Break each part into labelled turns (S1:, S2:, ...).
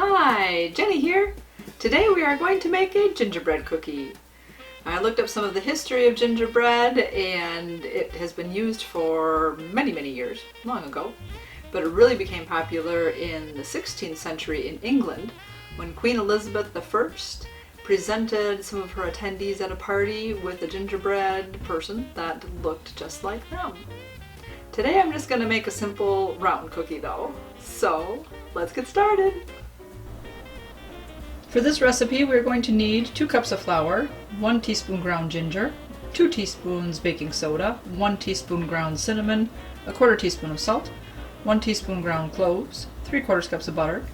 S1: Hi, Jenny here. Today we are going to make a gingerbread cookie. I looked up some of the history of gingerbread and it has been used for many years, long ago, but it really became popular in the 16th century in England when Queen Elizabeth I presented some of her attendees at a party with a gingerbread person that looked just like them. Today I'm just going to make a simple round cookie though, so let's get started. For this recipe we're going to need 2 cups of flour, 1 teaspoon ground ginger, 2 teaspoons baking soda, 1 teaspoon ground cinnamon, a 1/4 teaspoon of salt, 1 teaspoon ground cloves, 3/4 cups of butter,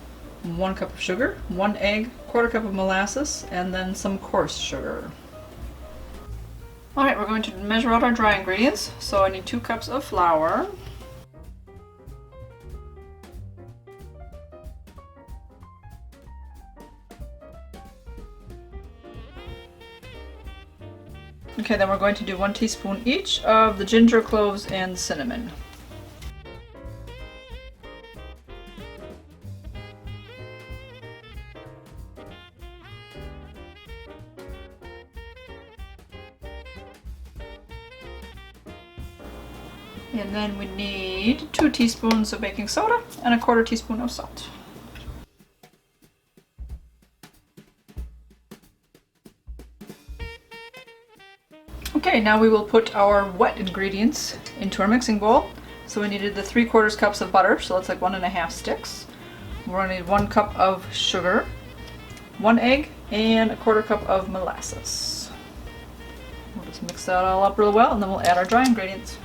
S1: 1 cup of sugar, 1 egg, 1/4 cup of molasses, and then some coarse sugar. Alright, we're going to measure out our dry ingredients. So I need 2 cups of flour, okay, then we're going to do 1 teaspoon each of the ginger, cloves, and cinnamon. And then we need 2 teaspoons of baking soda and a 1/4 teaspoon of salt. Okay, now we will put our wet ingredients into our mixing bowl. So we needed the 3/4 cups of butter, so that's like 1½ sticks. We're going to need 1 cup of sugar, 1 egg, and a 1/4 cup of molasses. We'll just mix that all up real well and then we'll add our dry ingredients.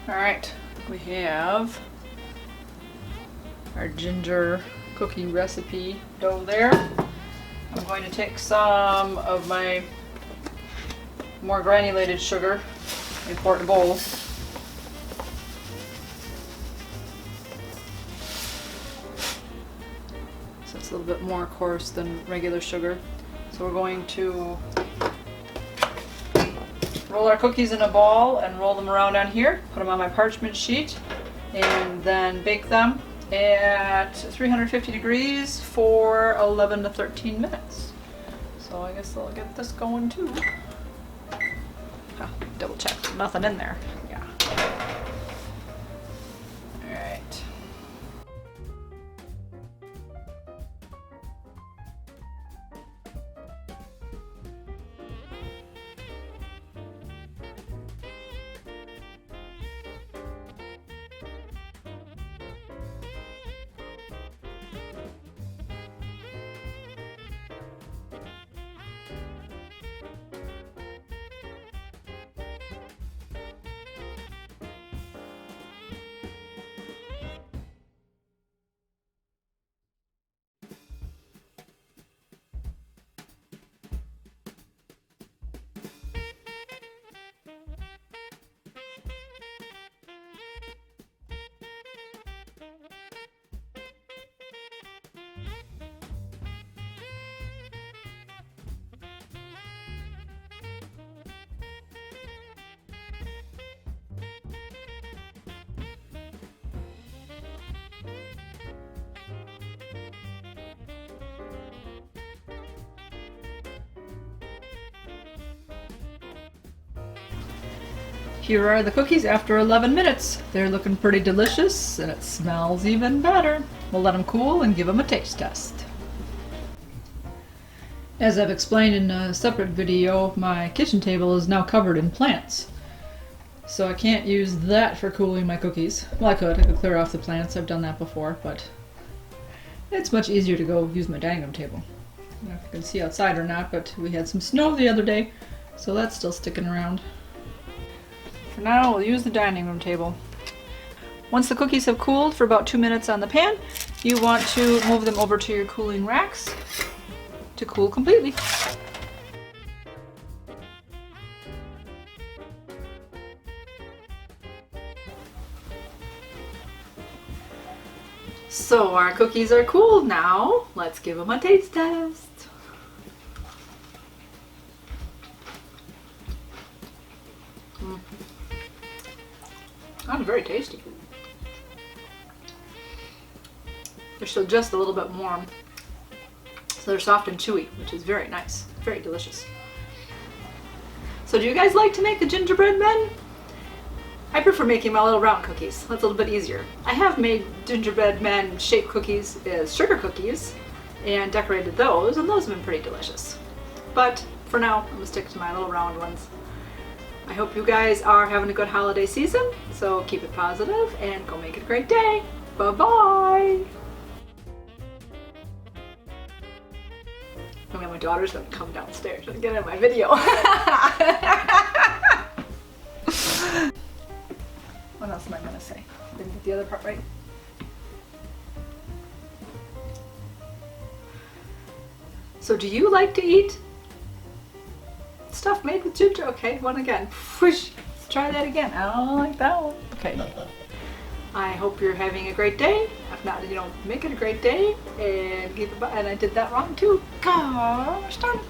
S1: Alright, we have our ginger cookie recipe dough there. I'm going to take some of my more granulated sugar and pour it in a bowl. So it's a little bit more coarse than regular sugar. So we're going to roll our cookies in a ball and roll them around on here, put them on my parchment sheet, and then bake them at 350 degrees for 11 to 13 minutes. So I guess I'll get this going too. Oh, double check, nothing in there. Yeah. Alright. Here are the cookies after 11 minutes. They're looking pretty delicious and it smells even better. We'll let them cool and give them a taste test. As I've explained in a separate video, my kitchen table is now covered in plants. So I can't use that for cooling my cookies. Well, I could clear off the plants. I've done that before, but it's much easier to go use my dining room table. I don't know if you can see outside or not, but we had some snow the other day, so that's still sticking around. For now, we'll use the dining room table. Once the cookies have cooled for about 2 minutes on the pan, you want to move them over to your cooling racks to cool completely. So our cookies are cooled now. Let's give them a taste test. That's very tasty. They're still just a little bit warm. So they're soft and chewy, which is very nice. Very delicious. So do you guys like to make the gingerbread men? I prefer making my little round cookies. That's a little bit easier. I have made gingerbread men shaped cookies as sugar cookies and decorated those, and those have been pretty delicious. But for now, I'm gonna stick to my little round ones. I hope you guys are having a good holiday season, so keep it positive and go make it a great day. Bye-bye! Oh, my daughter's gonna come downstairs and get in my video. What else am I gonna say? Didn't get the other part right. So do you like to eat stuff made with ginger? Okay, one again. Whoosh. Let's try that again. I don't like that one. Okay. I hope you're having a great day. If not, make it a great day and give it. And I did that wrong too. Gosh darn it.